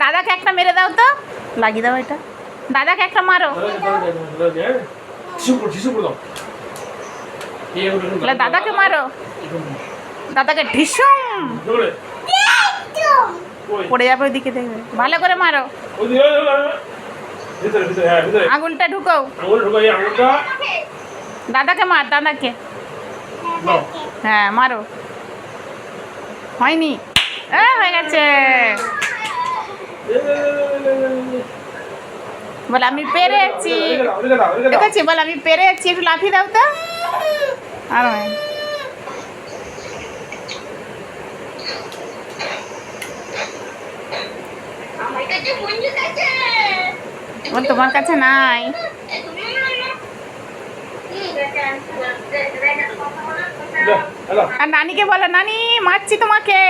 দাদাকে একটা মেরে দাও তো, লাগিয়ে দাও এটা। দাদাকে একটা মারো, দাদাকে মারো, দাদাকে ঢিসুম পড়ে যাবে ওইদিকে, দেখবে ভালো করে মারো। আঙুলটা ঢুকাও, দাদাকে মার, দাদাকে হ্যাঁ মারো। হয়নি, হয়ে গেছে। বল আমি পেরেছি, দেখেছি, বল আমি পেরেছি। একটু লাফিয়ে দাও তো। আর তোমার কাছে নাই। আর নানিকে বলো, নানি মারছি তোমাকে।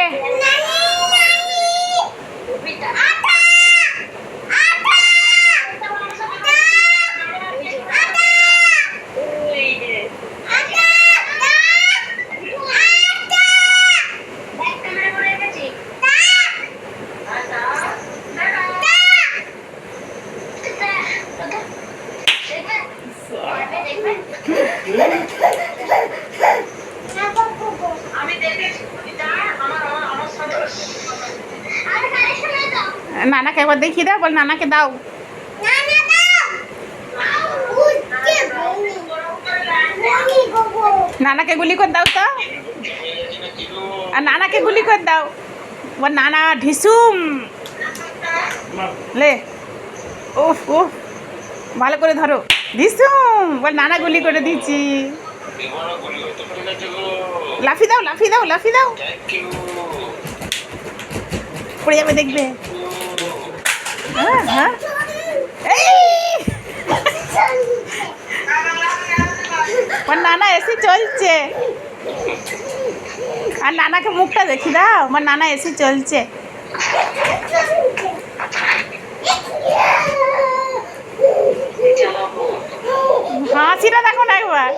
নানাকে একবার দেখিয়ে দাও, বল নানাকে দাও। নানাকে গুলি করে দাও তো, আর নানাকে গুলি করে দাও। বল নানা ঢিসুম লে, উফ উফ, ভালো করে ধরো, ঢিসুম। বল নানা গুলি করে দিচ্ছি। লাফি দাও, লাফি দাও, লাফি দাও, পড়ে যাবে দেখবে। হ্যাঁ, নানা এসে চলছে। আর নানাকে মুখটা দেখি দাও, আমার নানা এসে চলছে। হাসিটা দেখো না একবার।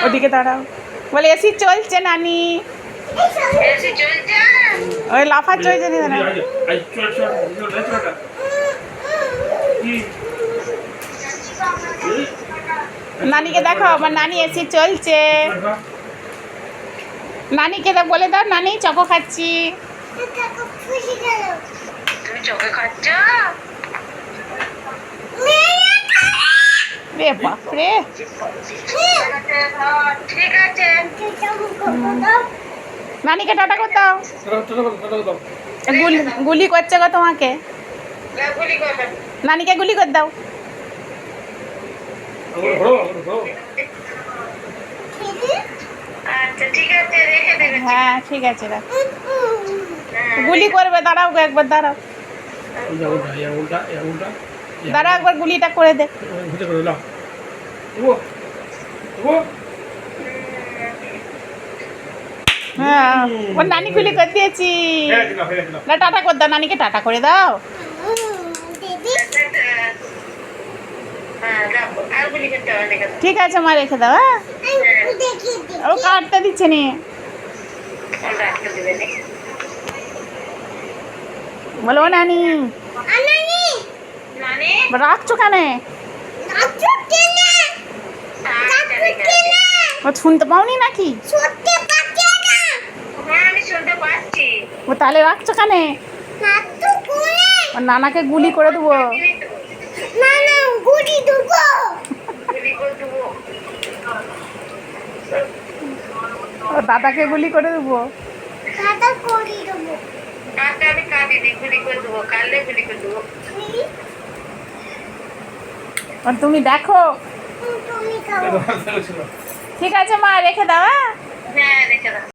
ওদিকে দাঁড়াও, বলে এসি চলছে নানি, ওই লাফা চলছে। নানিকে দেখো, আমার নানি এসি চলছে। নানিকে বলে দাও, নানি চকো খাচ্ছি। তুমি চকো খাচ্ছ? রে বাপরে, ঠিক আছে। নানিকে টাটা করে দাও। গুলি করছে গো তোমাকে, নানিকে গুলি করে দাও। হ্যাঁ ঠিক আছে, গুলি করবে, দাঁড়াও গো একবার, দাঁড়াও দাঁড়াও একবার, গুলিটা করে দে। হ্যাঁ, ওর নানি গুলি করে দিয়েছি। না টাটা করে দাও, নানিকে টাটা করে দাও। ঠিক আছে মা, রেখে দাও। হ্যাঁ, ও কাটতে দিচ্ছে নি, বলো নানি। রাখছো কেন? ও শুনতে পাওনি নাকি? ও তাহলে রাখছো কেন? নানাকে গুলি করে দেবো। দাদাকে গুলি করে দেবো। তুমি দেখো। ঠিক আছে মা, রেখে দাও। হ্যাঁ, রেখে দাও।